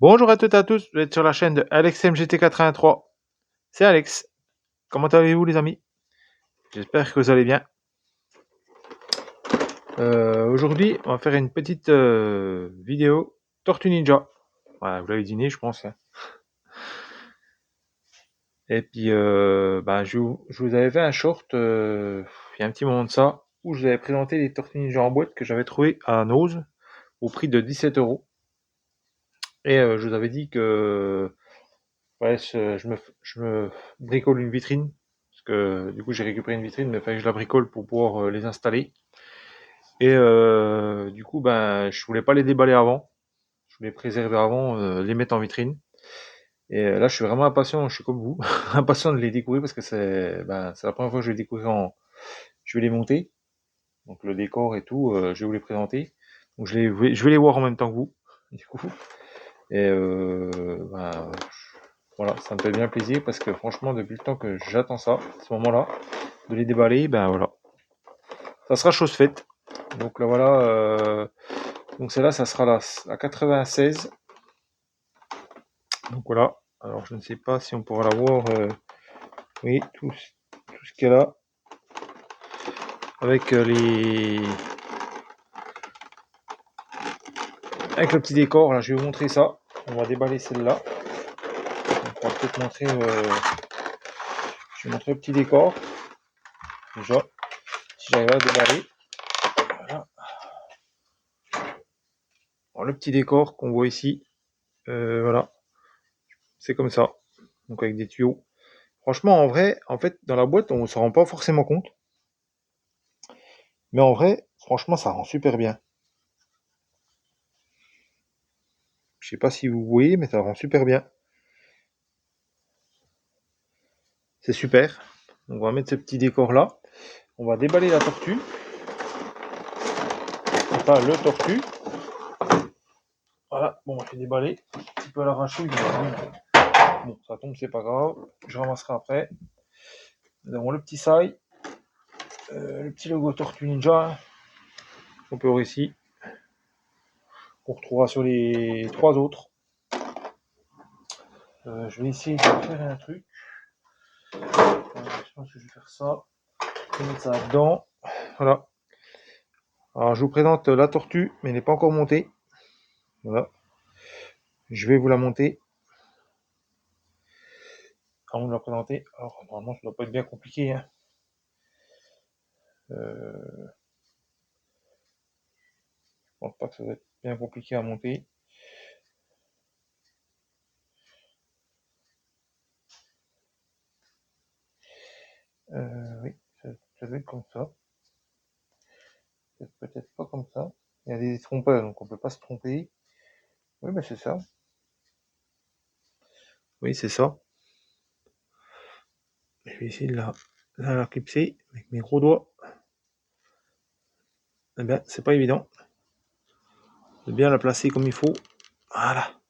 Bonjour à toutes et à tous, vous êtes sur la chaîne de AlexMGT83. C'est Alex. Comment allez-vous les amis? J'espère que vous allez bien. Aujourd'hui, on va faire une petite vidéo Tortue Ninja. Voilà, vous l'avez deviné, je pense. Hein. Et puis, je vous avais fait un short il y a un petit moment de ça, où je vous avais présenté les Tortues Ninja en boîte que j'avais trouvé à Nose au prix de 17 €. Et je vous avais dit que ouais, je me bricole une vitrine, parce que du coup j'ai récupéré une vitrine, mais il fallait que je la bricole pour pouvoir les installer. Et du coup, ben, je voulais pas les déballer avant, je voulais préserver avant, les mettre en vitrine. Et là, je suis vraiment impatient, je suis comme vous, impatient de les découvrir parce que c'est la première fois que je vais les découvrir je vais les monter, donc le décor et tout, je vais vous les présenter. Donc je vais les voir en même temps que vous, du coup. Et voilà, ça me fait bien plaisir parce que franchement, depuis le temps que j'attends ça, ce moment-là, de les déballer, ben voilà, ça sera chose faite. Donc là voilà, donc celle-là, ça sera la 96. Donc voilà, alors je ne sais pas si on pourra la voir, oui, tout ce qu'il y a là, avec avec le petit décor, là je vais vous montrer ça. On va déballer celle-là. On va peut-être montrer, je vais montrer le petit décor, déjà, si j'arrive à déballer. Voilà. Alors, le petit décor qu'on voit ici, voilà, c'est comme ça, donc avec des tuyaux. Franchement, en vrai, en fait, dans la boîte, on s'en rend pas forcément compte, mais en vrai, franchement, ça rend super bien. Je sais pas si vous voyez, mais ça rend super bien. C'est super. Donc, on va mettre ce petit décor là. On va déballer la tortue. Enfin, le tortue. Voilà, bon, je vais déballer. Un petit peu à l'arraché. Bon, ça tombe, c'est pas grave. Je ramasserai après. Nous avons le petit sail. Le petit logo Tortue Ninja. On peut voir ici. Qu'on retrouvera sur les trois autres. Je vais essayer de faire un truc. Je pense que je vais faire ça. Je vais mettre ça là-dedans. Voilà. Alors, je vous présente la tortue, mais elle n'est pas encore montée. Voilà. Je vais vous la monter. Avant de la présenter. Alors, normalement, ça ne doit pas être bien compliqué. Hein. Je pense pas que ça va être bien compliqué à monter. Oui, ça doit être comme ça. Peut-être pas comme ça. Il y a des trompeurs, donc on peut pas se tromper. Oui, mais c'est ça. Oui, c'est ça. Je vais essayer de la clipser avec mes gros doigts. Eh bien, c'est pas évident. De bien la placer comme il faut. Voilà.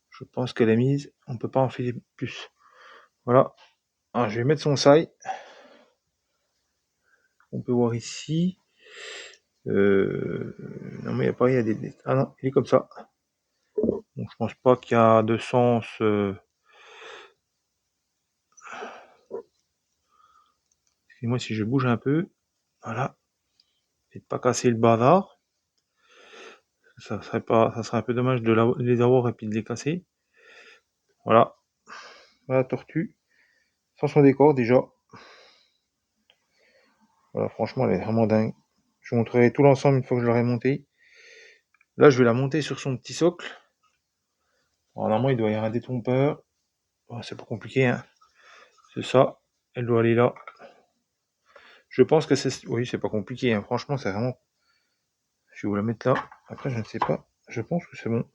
Je pense qu'elle est mise. On peut pas en filer plus. Voilà. Alors, je vais mettre son sail. On peut voir ici. Non, mais il n'y a pas. Il y a Ah non, il est comme ça. Donc, je pense pas qu'il y a de sens. Excusez-moi si je bouge un peu. Voilà. Et de pas casser le bazar. Ça serait un peu dommage de les avoir et puis de les casser. Voilà. La tortue. Sans son décor déjà. Voilà, franchement, elle est vraiment dingue. Je vous montrerai tout l'ensemble une fois que je l'aurai monté. Là, je vais la monter sur son petit socle. Alors, normalement, il doit y avoir un détrompeur. Oh, c'est pas compliqué, hein. C'est ça. Elle doit aller là. Je pense que c'est... Oui, c'est pas compliqué, hein. Franchement, c'est vraiment... Je vais vous la mettre là. Après, je ne sais pas. Je pense que c'est bon.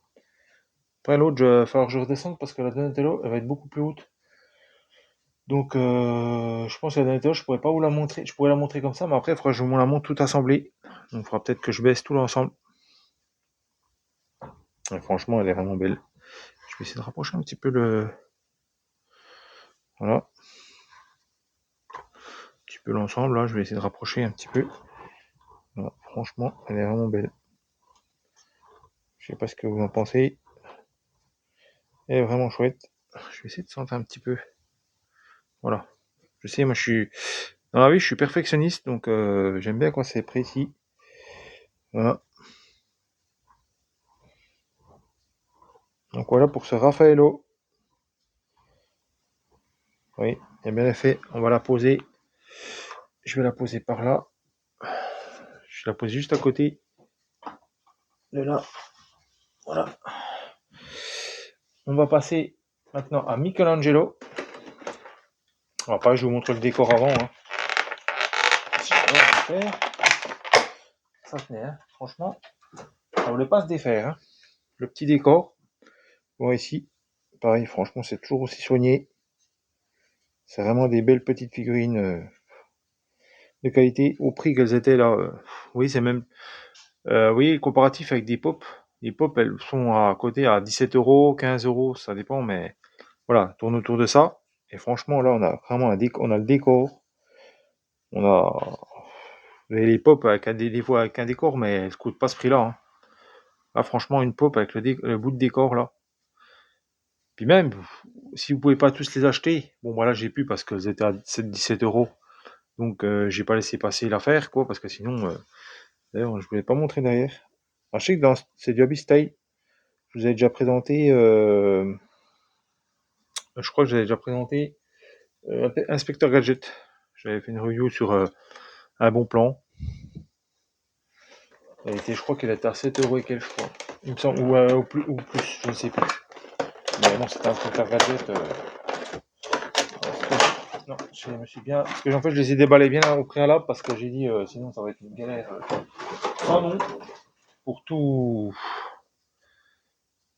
Après, l'autre, il va falloir que je redescende parce que la Donatello, elle va être beaucoup plus haute. Donc, je pense que la Donatello, je pourrais pas vous la montrer. Je pourrais la montrer comme ça, mais après, il faudra que je vous la montre toute assemblée. Donc, il faudra peut-être que je baisse tout l'ensemble. Et franchement, elle est vraiment belle. Je vais essayer de rapprocher un petit peu le... Voilà. Un petit peu l'ensemble, là. Je vais essayer de rapprocher un petit peu. Voilà. Franchement, elle est vraiment belle. Je sais pas ce que vous en pensez. Elle est vraiment chouette. Je vais essayer de sentir un petit peu. Voilà. Je sais, moi je suis. Dans la vie, je suis perfectionniste, donc j'aime bien quand c'est précis. Voilà. Donc voilà pour ce Raffaello. Oui, il est bien fait. On va la poser. Je vais la poser par là. Je la pose juste à côté de là. Voilà. On va passer maintenant à Michelangelo. On va pas, je vous montre le décor avant. Hein. Si on va faire. Ça tenait, hein. Franchement, ça voulait pas se défaire. Hein. Le petit décor. Bon, ici, pareil, franchement, c'est toujours aussi soigné. C'est vraiment des belles petites figurines de qualité au prix qu'elles étaient là. Oui, c'est même. Oui, comparatif avec des pop. Les pop, elles sont à côté à 17 euros, 15 euros, ça dépend, mais voilà, tourne autour de ça. Et franchement, là, on a vraiment on a le décor. On a les pop avec des fois avec un décor, mais elles ne coûtent pas ce prix-là. Hein. Là, franchement, une pop avec le bout de décor là. Puis même, si vous pouvez pas tous les acheter, bon, voilà, j'ai pu parce qu'elles étaient à 17 euros. Donc, j'ai pas laissé passer l'affaire, quoi, parce que sinon, d'ailleurs, je voulais pas montrer derrière. Alors, je sais que c'est du Style. Je vous ai déjà présenté, je crois que j'avais déjà présenté Inspecteur Gadget. J'avais fait une review sur un bon plan. Je crois qu'elle était à 7 euros et quelques, je crois. Il me semble, ou plus, je ne sais plus. Mais bon, c'était Inspecteur Gadget. Non, je me suis bien. Parce que en fait, je les ai déballés bien au préalable parce que j'ai dit sinon ça va être une galère. Sans nom, pour tout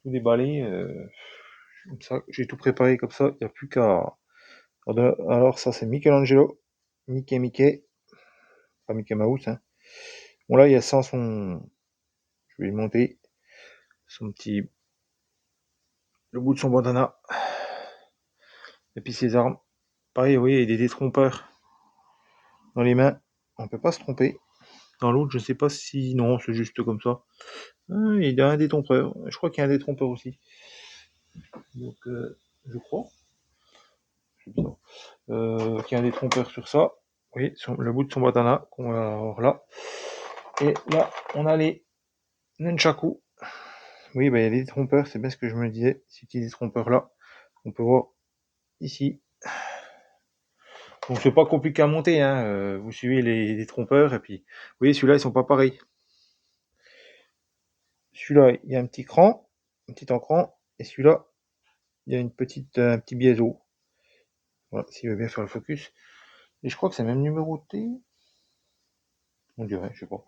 déballer. Ça, j'ai tout préparé comme ça, il n'y a plus qu'à. Alors, ça, c'est Michelangelo. Mickey. Pas Mickey Mouse. Hein. Bon, là, il y a ça, son. Je vais lui monter. Son petit. Le bout de son bandana. Et puis ses armes. Pareil, oui, il y a des détrompeurs dans les mains. On peut pas se tromper. Dans l'autre, je sais pas si. Non, c'est juste comme ça. Ah, il y a un détrompeur. Je crois qu'il y a un détrompeur aussi. Donc, je crois. C'est bizarre. Qu'il y a un détrompeur sur ça. Oui, sur le bout de son bandana qu'on va avoir là. Et là, on a les nunchaku. Oui, bah, il y a des détrompeurs, c'est bien ce que je me disais. Ces petits détrompeurs là, on peut voir ici. Donc c'est pas compliqué à monter, hein. Vous suivez les détrompeurs et puis, vous voyez, celui-là, ils sont pas pareils. Celui-là, il y a un petit cran, un petit encran, et celui-là, il y a un petit biaiseau. Voilà, s'il veut bien faire le focus. Et je crois que c'est même numéroté. On dirait, je sais pas.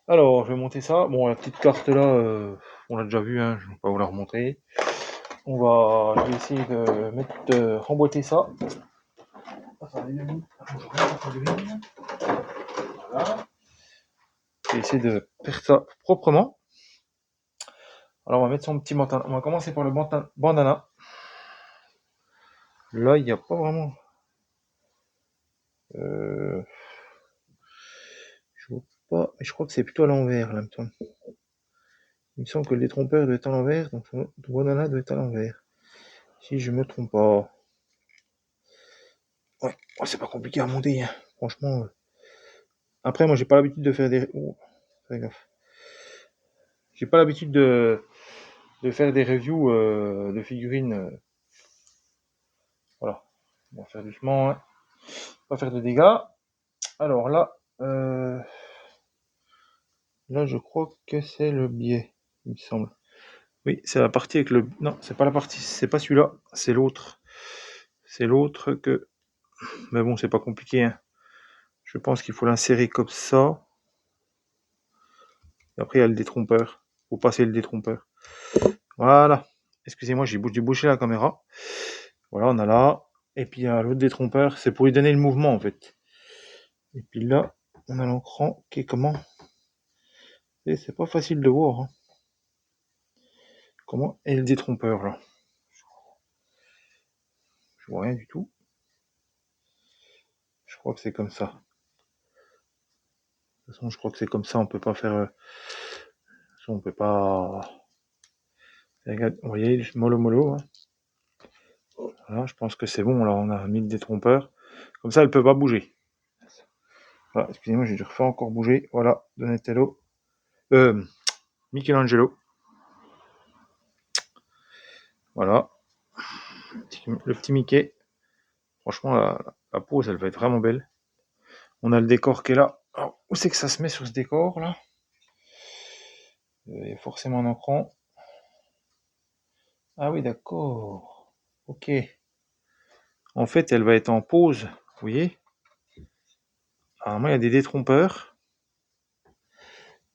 Alors, je vais monter ça. Bon, la petite carte là, on l'a déjà vu, hein, je vais pas vous la remontrer. Je vais essayer de remboîter ça. Voilà. Je vais essayer de faire ça proprement. Alors, on va mettre son petit bandana. On va commencer par le bandana. Là, il n'y a pas vraiment. Je vois pas. Je crois que c'est plutôt à l'envers, là, il me semble que le détrompeur doit être à l'envers, donc son bandana doit être à l'envers. Si je me trompe pas. Ouais, c'est pas compliqué à monter, hein. Franchement. Après, moi, j'ai pas l'habitude de faire des. Oh, fais gaffe. J'ai pas l'habitude de faire des reviews de figurines. Voilà. On va faire doucement, hein. Pas faire de dégâts. Alors là, là, je crois que c'est le biais, il me semble. Oui, c'est la partie avec le. Non, c'est pas la partie. C'est pas celui-là. C'est l'autre. C'est l'autre que. Mais bon, c'est pas compliqué. Hein. Je pense qu'il faut l'insérer comme ça. Et après, il y a le détrompeur. Faut passer le détrompeur. Voilà. Excusez-moi, j'ai bouché la caméra. Voilà, on a là. Et puis, il y a l'autre détrompeur. C'est pour lui donner le mouvement, en fait. Et puis là, on a l'encran qui est comment. Et c'est pas facile de voir. Hein. Comment est le détrompeur, là. Je vois rien du tout. Je crois que c'est comme ça. De toute façon, je crois que c'est comme ça. On peut pas faire. On peut pas. Regarde, vous voyez, mollo mollo. Hein. Voilà, je pense que c'est bon, là on a mis le détrompeur. Comme ça, elle peut pas bouger. Voilà, excusez-moi, j'ai dû refaire encore bouger. Voilà, Donatello. Michelangelo. Voilà, le petit Mickey. Franchement, la pose, elle va être vraiment belle. On a le décor qui est là. Alors, où c'est que ça se met sur ce décor là? Il y a forcément un écran. Ah oui, d'accord. Ok. En fait, elle va être en pause. Vous voyez? Alors, moi, il y a des détrompeurs.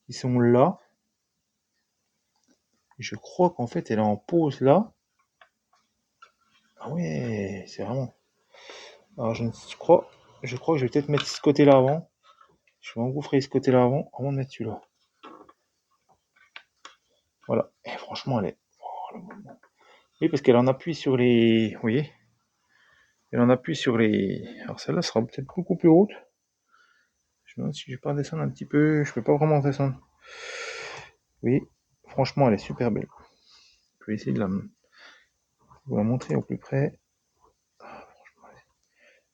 Ils sont là. Je crois qu'en fait, elle est en pause là. Ah ouais, c'est vraiment. Alors, je crois que je vais peut-être mettre ce côté-là avant. Je vais engouffrer ce côté-là avant de mettre celui-là. Voilà. Et franchement, elle est. Oh, oui, parce qu'elle en appuie sur les. Vous voyez? Elle en appuie sur les. Alors, celle-là sera peut-être beaucoup plus haute. Je me demande si je vais pas descendre un petit peu. Je peux pas vraiment descendre. Oui, franchement, elle est super belle. Je vais essayer de vous la montrer au plus près.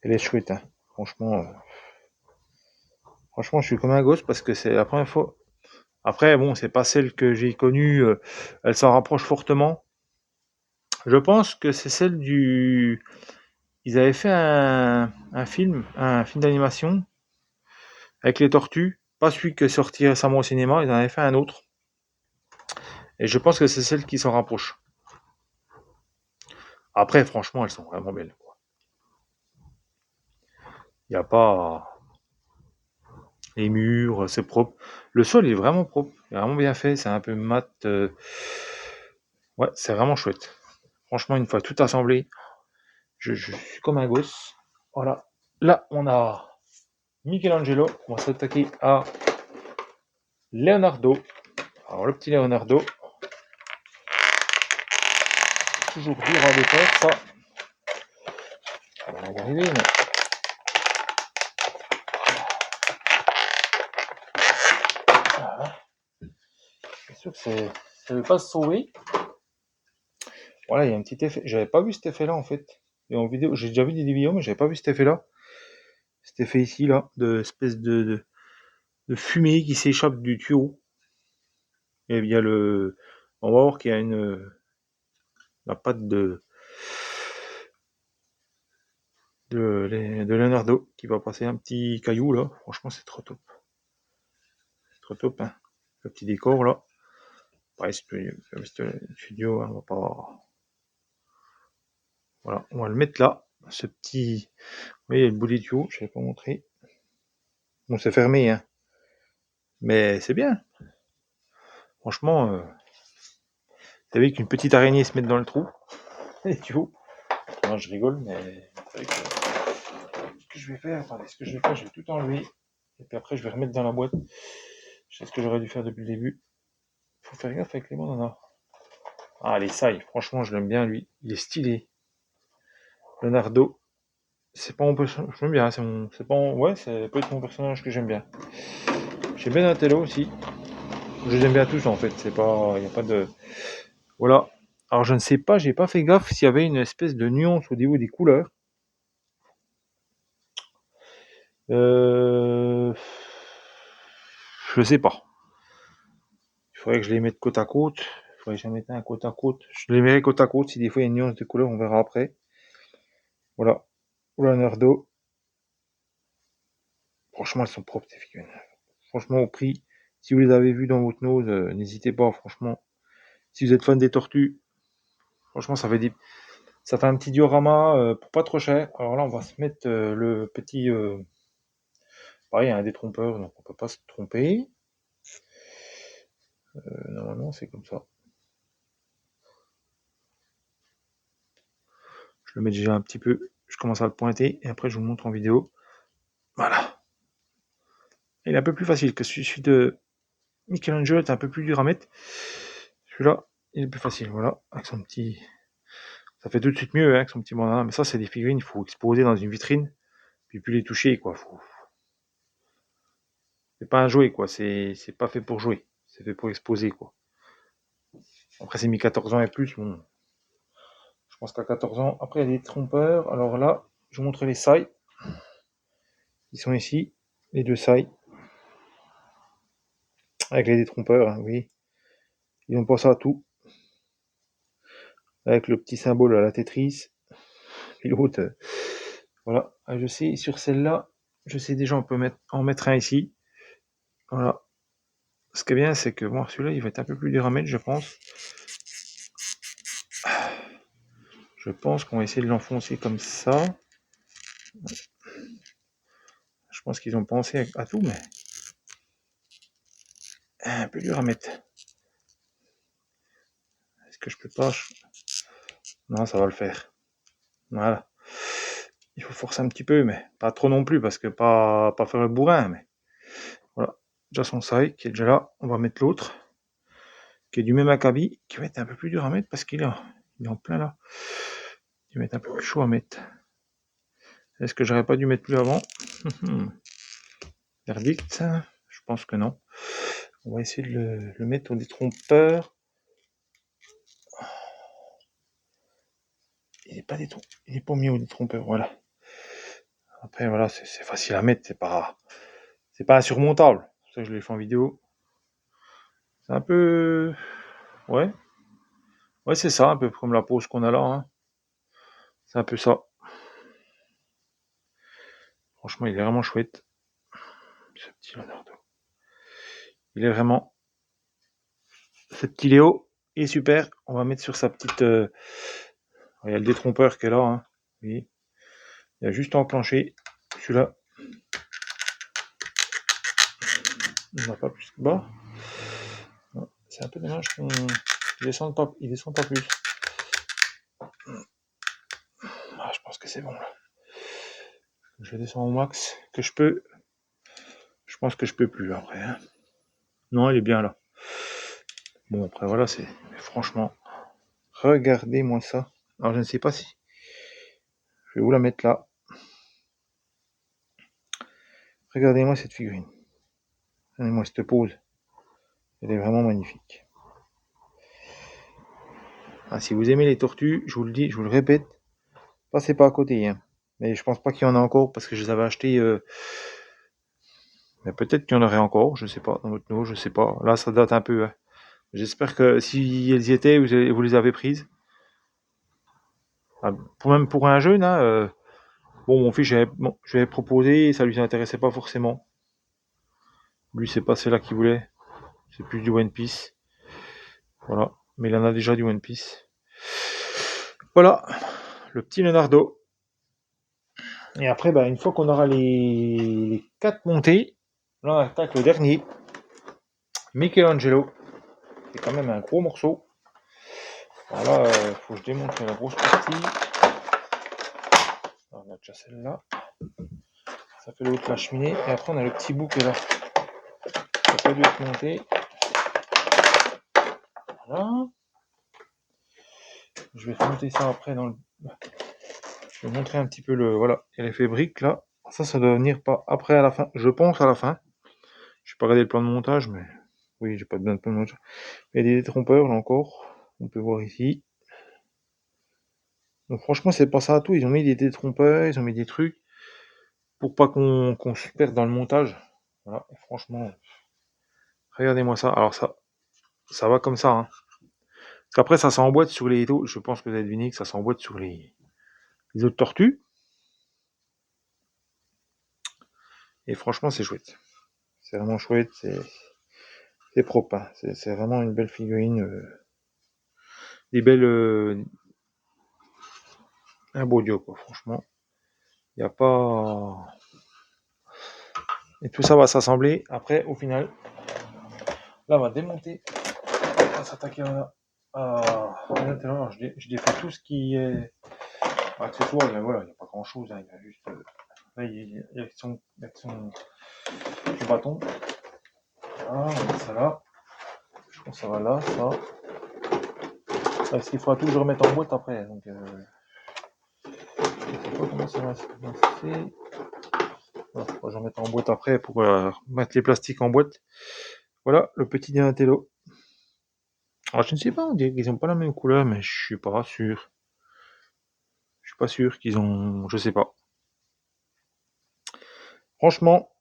Elle est chouette, hein. Franchement, je suis comme un gosse parce que c'est la première fois. Après, bon, c'est pas celle que j'ai connue. Elle s'en rapproche fortement. Je pense que c'est celle du. Ils avaient fait un film d'animation avec les tortues. Pas celui qui est sorti récemment au cinéma. Ils en avaient fait un autre. Et je pense que c'est celle qui s'en rapproche. Après, franchement, elles sont vraiment belles. Il n'y a pas. Les murs, c'est propre. Le sol est vraiment propre, il est vraiment bien fait, c'est un peu mat. Ouais, c'est vraiment chouette. Franchement, une fois tout assemblé, je suis comme un gosse. Voilà. Là, on a Michelangelo. On va s'attaquer à Leonardo. Alors, le petit Leonardo, toujours dur à défaire, ça. On va y arriver, mais. Voilà. C'est sûr que ça ne veut pas se sauver. Voilà, il y a un petit effet. J'avais pas vu cet effet-là en fait. Et en vidéo, j'ai déjà vu des vidéos, mais j'avais pas vu cet effet-là. Cet effet ici, là, de espèce de fumée qui s'échappe du tuyau. Et il y a le. On va voir qu'il y a la patte de Leonardo qui va passer un petit caillou là. Franchement, c'est trop top. C'est trop top, hein. Le petit décor là. Pareil, studio, hein, on va pas. Voilà, on va le mettre là. Ce petit. Vous voyez, il y a le bout des tuyaux, je ne vais pas montrer. Bon, c'est fermé, hein. Mais c'est bien. Franchement, vous savez qu'une petite araignée se mette dans le trou. Les tuyaux. Non, je rigole, mais c'est vrai que ce que je vais faire, attendez, ce que je vais faire, je vais tout enlever. Et puis après, je vais remettre dans la boîte. Je sais ce que j'aurais dû faire depuis le début. Faut faire gaffe avec les bandanas. Ah, les sailles, franchement, je l'aime bien, lui. Il est stylé. Leonardo, c'est pas mon personnage. J'aime bien, c'est pas ouais, ça peut être mon personnage que j'aime bien. J'aime bien Donatello aussi. Je les aime bien tous en fait. C'est pas, y a pas de. Voilà. Alors je ne sais pas, j'ai pas fait gaffe s'il y avait une espèce de nuance au niveau des couleurs. Euh... Je sais pas. Il faudrait que je les mette côte à côte. Il faudrait que j'en mette un côte à côte. Je les mettrai côte à côte. Si des fois il y a une nuance de couleur, on verra après. Voilà. Leonardo. Franchement, elles sont propres, ces figurines. Franchement, au prix, si vous les avez vues dans votre nose, n'hésitez pas, franchement. Si vous êtes fan des tortues, franchement, ça fait un petit diorama pour pas trop cher. Alors là, on va se mettre le petit. Pareil, il y a un détrompeur, donc on peut pas se tromper. Normalement, c'est comme ça. Je le mets déjà un petit peu. Je commence à le pointer et après, je vous montre en vidéo. Voilà. Il est un peu plus facile que celui de Michelangelo, est un peu plus dur à mettre. Celui-là, il est plus facile. Voilà, avec son petit. Ça fait tout de suite mieux hein, avec son petit bandana. Mais ça, c'est des figurines, il faut exposer dans une vitrine, puis plus les toucher, quoi. C'est pas un jouet, quoi. C'est pas fait pour jouer. C'est fait pour exposer, quoi. Après, c'est mis 14 ans et plus. Bon, je pense qu'à 14 ans. Après, il y a des trompeurs. Alors là, je vous montre les sailles. Ils sont ici, les deux sailles. Avec les détrompeurs, hein, oui. Ils ont pensé à tout. Avec le petit symbole à la Tetris. Et l'autre, voilà. Ah, je sais, sur celle-là, je sais déjà, on peut en mettre un ici. Voilà. Ce qui est bien, c'est que bon, celui-là, il va être un peu plus dur à mettre, je pense. Je pense qu'on va essayer de l'enfoncer comme ça. Je pense qu'ils ont pensé à tout, mais un peu dur à mettre. Est-ce que je peux pas? Non, ça va le faire. Voilà. Il faut forcer un petit peu, mais pas trop non plus, parce que pas faire le bourrin, mais voilà. Déjà son sail qui est déjà là. On va mettre l'autre, qui est du même acabit, qui va être un peu plus dur à mettre parce qu'il est en plein là. Il va être un peu plus chaud à mettre. Est-ce que j'aurais pas dû mettre plus avant? Verdict? Je pense que non. On va essayer de le mettre au détrompeur. Il n'est pas mis au détrompeur, voilà. Après, voilà, c'est facile à mettre, c'est pas insurmontable. C'est pour ça que je l'ai fait en vidéo. C'est un peu, ouais, c'est ça, un peu comme la pose qu'on a là, hein. C'est un peu ça. Franchement, il est vraiment chouette, ce petit Leonardo. Il est vraiment, ce petit Léo est super. On va mettre sur sa petite, il y a le détrompeur qui est là, hein. Oui. Il a juste enclenché celui-là. Il n'a pas plus que bas. C'est un peu dommage qu'il descende pas, il descend pas plus. Ah, je pense que c'est bon là. Je descends au max que je peux. Je pense que je peux plus après, hein. Non, il est bien là. Bon, après voilà, c'est. Franchement, regardez-moi ça. Alors je ne sais pas si. Je vais vous la mettre là. Regardez-moi cette figurine. Regardez-moi cette pose. Elle est vraiment magnifique. Ah, si vous aimez les tortues, je vous le dis, je vous le répète, passez pas à côté, hein. Mais je pense pas qu'il y en a encore parce que je les avais achetés. Mais peut-être qu'il y en aurait encore, je sais pas, dans votre lot, je sais pas. Là, ça date un peu, hein. J'espère que si elles y étaient, vous les avez prises. Ah, même pour un jeune, hein, bon, mon fils, je lui avais proposé, ça lui intéressait pas forcément. Lui, c'est pas celle-là qu'il voulait. C'est plus du One Piece. Voilà. Mais il en a déjà du One Piece. Voilà. Le petit Leonardo. Et après, bah, une fois qu'on aura les 4 montées, là, on attaque le dernier. Michelangelo. C'est quand même un gros morceau. Voilà, faut que je démonte la grosse partie. Alors, on a déjà celle-là. Ça fait le haut de la cheminée. Et après, on a le petit bout qui est là. Ça n'a pas dû être monté. Voilà. Je vais monter ça après dans le. Je vais montrer un petit peu le. Voilà, il y a l'effet brique là. Ça doit venir pas après à la fin. Je pense à la fin. Je n'ai pas regardé le plan de montage, mais oui, j'ai pas de plan de montage. Il y a des détrompeurs là encore. On peut voir ici. Donc franchement, c'est pas ça à tout. Ils ont mis des détrompeurs, ils ont mis des trucs pour pas qu'on se perde dans le montage. Voilà, et franchement, regardez-moi ça. Alors ça va comme ça, hein. Parce qu'après, ça s'emboîte sur les. Je pense que vous avez deviné que ça s'emboîte sur les autres tortues. Et franchement, c'est chouette. C'est vraiment chouette. C'est propre, hein. C'est vraiment une belle figurine. Des belles. Un beau dieu, quoi, franchement. Il n'y a pas. Et tout ça va s'assembler. Après, au final, là, on va démonter. On va s'attaquer à l'intérieur. Je défais tout ce qui est accessoire. Voilà, il n'y a pas grand chose, hein. Il y a juste. Là, il y a son du bâton. Voilà, on met ça là. Je pense que ça va là, ça. Parce qu'il faudra tout que je remette en boîte après. Donc, je sais pas comment ça va se passer. Voilà, faut que je remette en boîte après pour mettre les plastiques en boîte. Voilà, le petit Donatello. Alors, je ne sais pas, on dirait qu'ils ont pas la même couleur, mais je suis pas sûr. Je suis pas sûr qu'ils ont. Je sais pas. Franchement,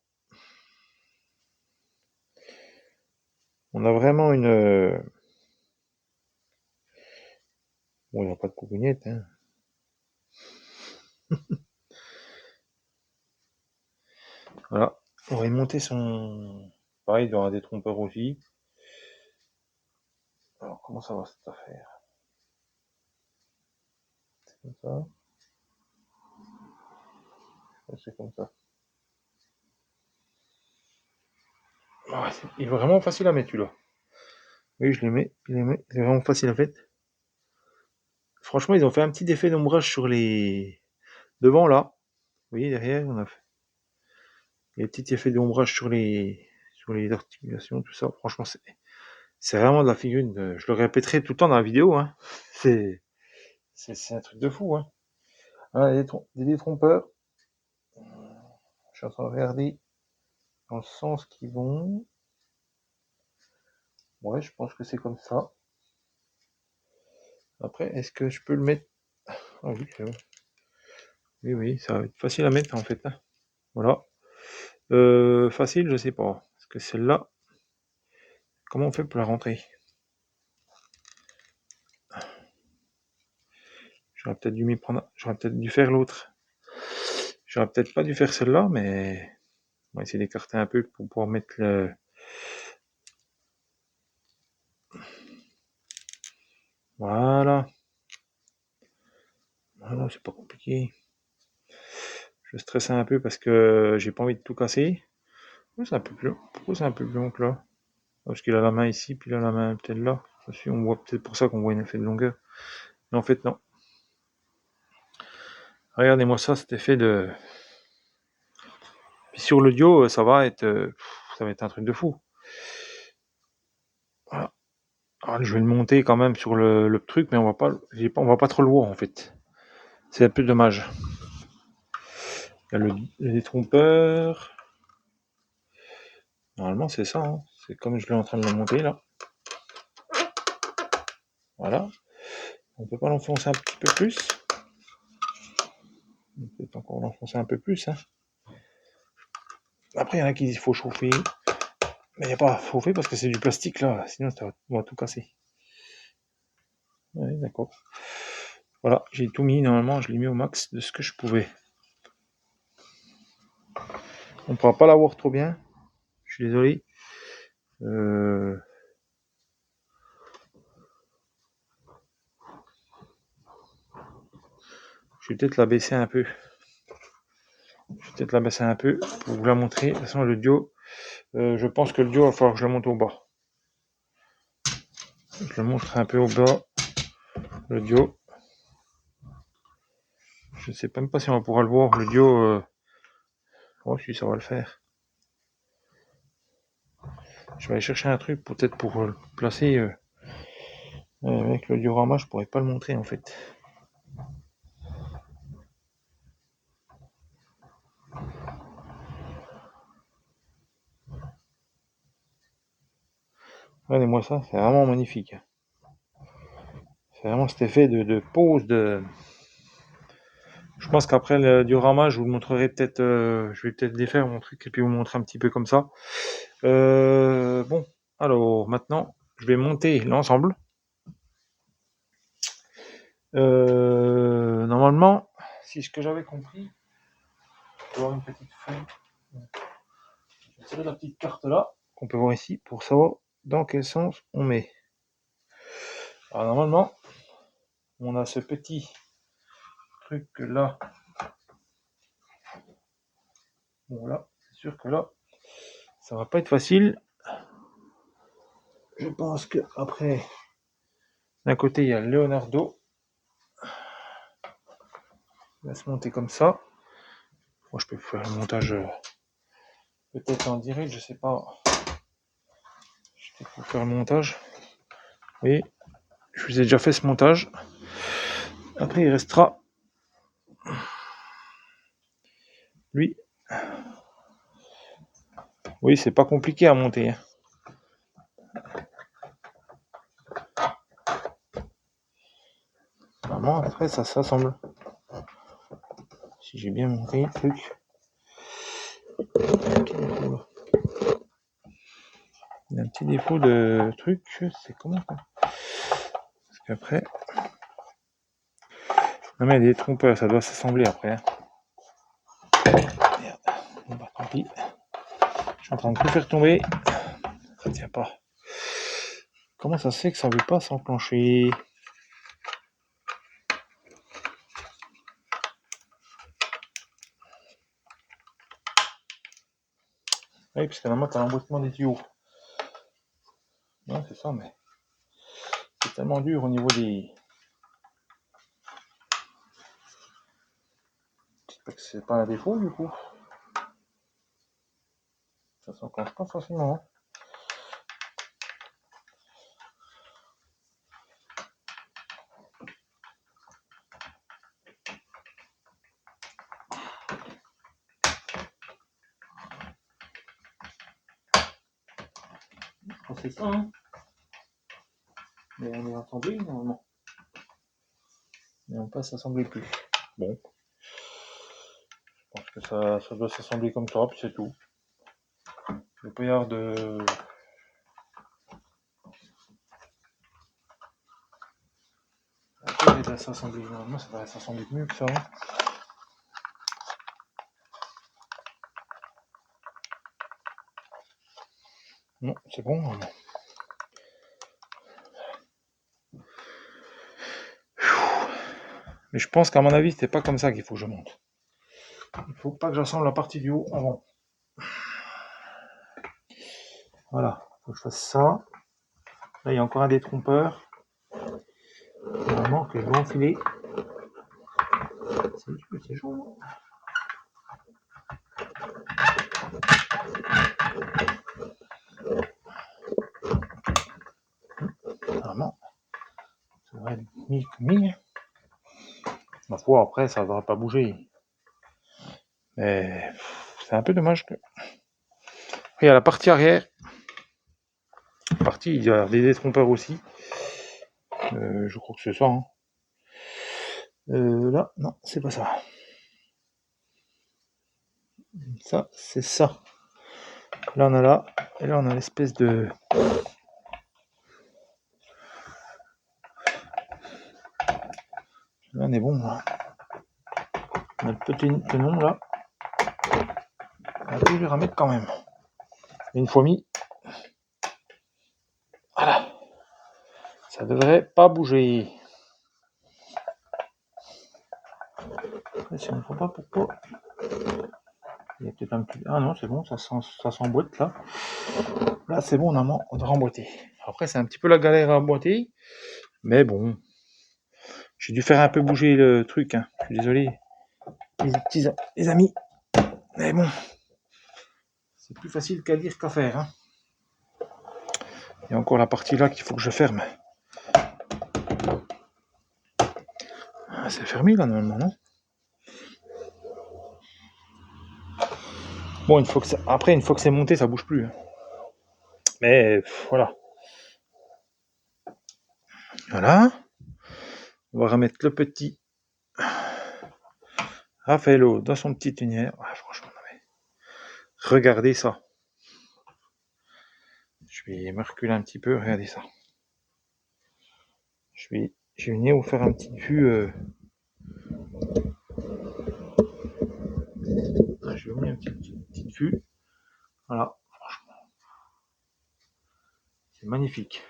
on a vraiment une. Bon, il n'y a pas de coucougnette, hein. Voilà. On va y monter son. Pareil, il y aura des trompeurs aussi. Alors, comment ça va cette affaire? C'est comme ça. C'est comme ça. Ah, il est vraiment facile à mettre, celui-là. Oui, je les mets. Il est vraiment facile à mettre. Franchement, ils ont fait un petit effet d'ombrage sur les. Devant, là. Vous voyez, derrière, on a fait. Il y a un petit effet d'ombrage sur les articulations, tout ça. Franchement, c'est vraiment de la figurine. Je le répéterai tout le temps dans la vidéo, hein. C'est, c'est un truc de fou, hein. Voilà, des détrompeurs. Je suis en train de regarder dans le sens qu'ils vont. Ouais, je pense que c'est comme ça. Après, est-ce que je peux le mettre? Ah oui, c'est bon. Oui, oui, ça va être facile à mettre en fait, hein. Voilà. Facile, je sais pas. Parce que celle-là, comment on fait pour la rentrer? J'aurais peut-être dû m'y prendre. J'aurais peut-être dû faire l'autre. J'aurais peut-être pas dû faire celle-là, mais on va essayer d'écarter un peu pour pouvoir mettre le. Voilà. Voilà, c'est pas compliqué. Je stresse un peu parce que j'ai pas envie de tout casser. Pourquoi c'est un peu plus long? Pourquoi c'est un peu plus long que là? Parce qu'il a la main ici, puis il a la main peut-être là. On voit peut-être pour ça qu'on voit un effet de longueur. Mais en fait, non. Regardez-moi ça, cet effet de. Puis sur l'audio, ça va être un truc de fou. Voilà. Alors, je vais le monter quand même sur le truc, mais on va pas trop le voir en fait. C'est un peu dommage. Il y a le détrompeur. Normalement, c'est ça, hein. C'est comme je l'ai en train de le monter là. Voilà. On peut pas l'enfoncer un petit peu plus. On peut encore l'enfoncer un peu plus, hein. Après, il y en a qui disent qu'il faut chauffer. Mais il n'y a pas à chauffer parce que c'est du plastique là. Sinon, on va tout casser. Ouais, d'accord. Voilà, j'ai tout mis. Normalement, je l'ai mis au max de ce que je pouvais. On ne pourra pas l'avoir trop bien. Je suis désolé. Je vais peut-être la baisser un peu. Pour vous la montrer. De toute façon, le duo, je pense que le duo, il va falloir que je le monte au bas. Je le montre un peu au bas. Le duo. Je ne sais même pas si on pourra le voir. Le duo, oh, si ça va le faire. Je vais aller chercher un truc peut-être pour le placer. Avec le diorama, je pourrais pas le montrer en fait. Regardez-moi ça, c'est vraiment magnifique. C'est vraiment cet effet de pose. Je pense qu'après le diorama, je vous le montrerai peut-être. Je vais peut-être défaire mon truc et puis vous montrer un petit peu comme ça. Bon, alors maintenant, je vais monter l'ensemble. Normalement, si ce que j'avais compris, je vais avoir une petite feuille. Je vais tirer la petite carte là, qu'on peut voir ici, pour savoir dans quel sens on met. Alors normalement, on a ce petit truc là. Bon là, c'est sûr que là, ça va pas être facile. Je pense que après, d'un côté, il y a Leonardo. Il va se monter comme ça. Moi, je peux faire le montage peut-être en direct, je sais pas. Je vais faire le montage. Oui, je vous ai déjà fait ce montage. Après, il restera lui. Oui, c'est pas compliqué à monter, hein. Normalement, après, ça s'assemble. Si j'ai bien montré le truc. Il y a un petit défaut de truc, c'est comment ça? Parce qu'après. Non mais il y a des trompeurs, ça doit s'assembler après. Hein. Merde. Bon bah tant pis. Je suis en train de tout faire tomber. Ça tient pas. Comment ça se fait que ça veut pas s'enclencher? Oui, parce que normalement t'as l'emboîtement des tuyaux. Non, c'est ça, mais c'est tellement dur au niveau des. J'espère que c'est pas un défaut du coup. Ça s'enclenche pas facilement. Hein. Oh, c'est ça, hein. Mais on est assemblé normalement. Mais on peut s'assembler plus. Bon. Je pense que ça doit s'assembler comme ça, puis c'est tout. Il ne peut pas y avoir de. Après, il va s'assembler. Normalement, ça va s'assembler mieux que ça. Hein. Non, c'est bon. Mais je pense qu'à mon avis, c'est pas comme ça qu'il faut que je monte. Il faut pas que j'assemble la partie du haut avant. Voilà, faut que je fasse ça. Là, il y a encore un détrompeur. Normalement, que je vais enfiler. C'est chaud. Normalement, ça devrait être mis comme mis. Ma foi, après, ça ne devrait pas bouger. Mais c'est un peu dommage que. Il y a la partie arrière. La partie, il y a des détrompeurs aussi. Je crois que c'est ça. Hein. Là, non, c'est pas ça. Ça, c'est ça. Là, on a là. Et là, on a l'espèce de. Là, on est bon. Là. On a le petit tenon là. On va tout lui remettre quand même. Une fois mis. Voilà. Ça devrait pas bouger. Après, si on ne voit pas pourquoi. Il y a peut-être un petit. Ah non, c'est bon, ça s'emboîte là. Là, c'est bon, normalement, on devrait emboîter. Après, c'est un petit peu la galère à emboîter. Mais bon. J'ai dû faire un peu bouger le truc. Hein. Je suis désolé. Les amis. Mais bon. C'est plus facile qu'à dire qu'à faire. Hein. Il y a encore la partie là qu'il faut que je ferme. Ah, c'est fermé là normalement, non? Bon, après, une fois que c'est monté, ça bouge plus. Hein. Mais voilà. Voilà. On va remettre le petit Raffaello dans son petit tunière. Ah, franchement, mais... regardez ça. Je vais me reculer un petit peu. Regardez ça. Je vais venir vous faire un petit vue. Je vais vous mettre une petite vue. Voilà. Franchement. C'est magnifique.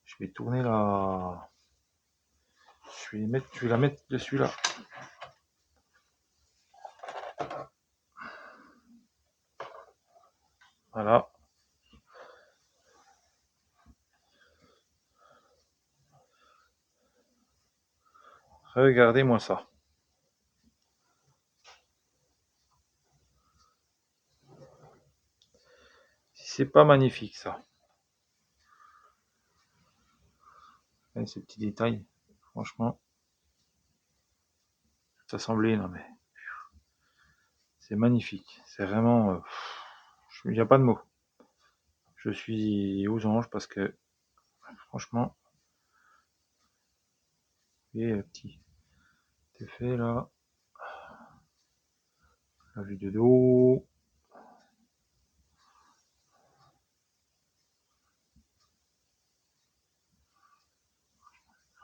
Je vais tourner la. Je vais la mettre dessus là. Voilà. Regardez-moi ça. Si c'est pas magnifique ça. Et ces petits détails. Franchement. Tout assemblé, non mais. C'est magnifique. C'est vraiment. Il n'y a pas de mots. je suis aux anges parce que franchement, vous voyez le petit effet là, la vue de dos.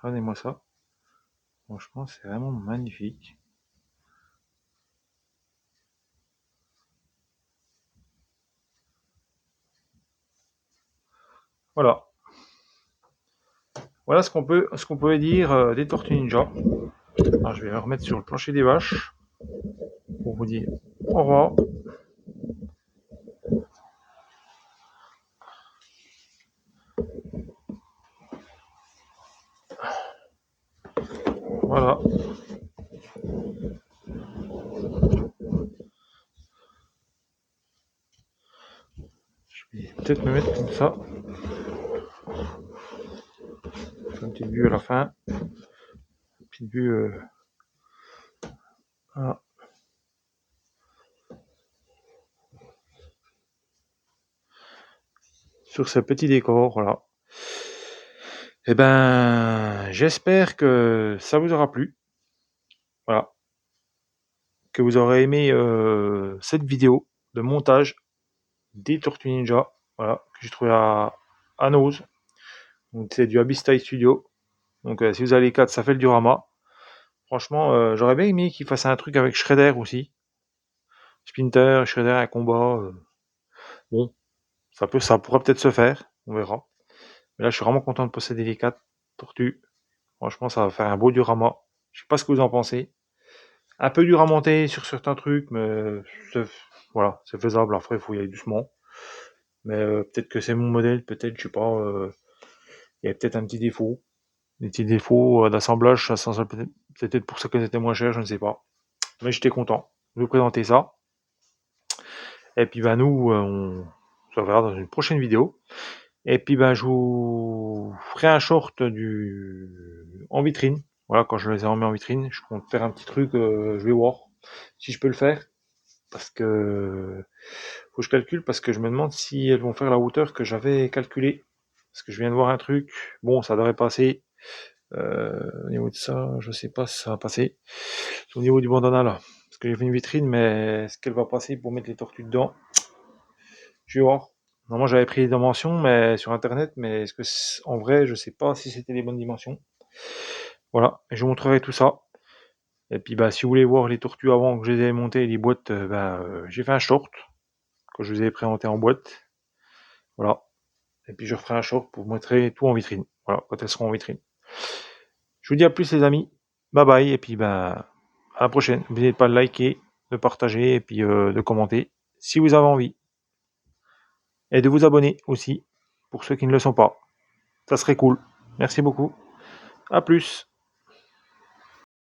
Regardez-moi ça. Franchement, c'est vraiment magnifique. Voilà. Voilà ce qu'on pouvait dire des Tortues Ninja. Alors, je vais me remettre sur le plancher des vaches pour vous dire au revoir. Voilà. Je vais peut-être me mettre comme ça. Une petite vue à la fin. Une petite vue. Voilà. Sur ce petit décor, voilà. Eh ben, j'espère que ça vous aura plu. Voilà. Que vous aurez aimé cette vidéo de montage des Tortues Ninja. Voilà. Que j'ai trouvé à Nose. Donc, c'est du Abyss Style Studio. Donc, si vous avez les 4, ça fait le diorama. Franchement, j'aurais bien aimé qu'ils fassent un truc avec Shredder aussi. Splinter, Shredder, un combat. Bon, ça pourrait peut-être se faire. On verra. Mais là, je suis vraiment content de posséder les 4 tortues. Franchement, ça va faire un beau diorama. Je sais pas ce que vous en pensez. Un peu dur à monter sur certains trucs, mais voilà, c'est faisable. Après, il faut y aller doucement. Mais peut-être que c'est mon modèle, peut-être, je sais pas. Il y a peut-être un petit défaut. Des petits défauts d'assemblage, peut-être pour ça que c'était moins cher, je ne sais pas. Mais j'étais content de vous présenter ça. Et puis ben nous, on se verra dans une prochaine vidéo. Et puis ben je vous ferai un short en vitrine. Voilà, quand je les ai remis en vitrine, je compte faire un petit truc, je vais voir si je peux le faire. Parce que faut que je calcule, parce que je me demande si elles vont faire la hauteur que j'avais calculée. Parce que je viens de voir un truc, bon ça devrait passer. Au niveau de ça, je sais pas si ça va passer. Au niveau du bandana là, parce que j'ai fait une vitrine, mais est-ce qu'elle va passer pour mettre les tortues dedans? Je vais voir. Normalement j'avais pris les dimensions mais sur internet, mais est-ce que en vrai je sais pas si c'était les bonnes dimensions. Voilà, et je vous montrerai tout ça. Et puis bah si vous voulez voir les tortues avant que je les ai montées, les boîtes, j'ai fait un short que je vous ai présenté en boîte. Voilà. Et puis je referai un short pour vous montrer tout en vitrine. Voilà, quand elles seront en vitrine. Je vous dis à plus les amis. Bye bye. Et puis à la prochaine. N'oubliez pas de liker, de partager et puis de commenter si vous avez envie. Et de vous abonner aussi pour ceux qui ne le sont pas. Ça serait cool. Merci beaucoup. À plus.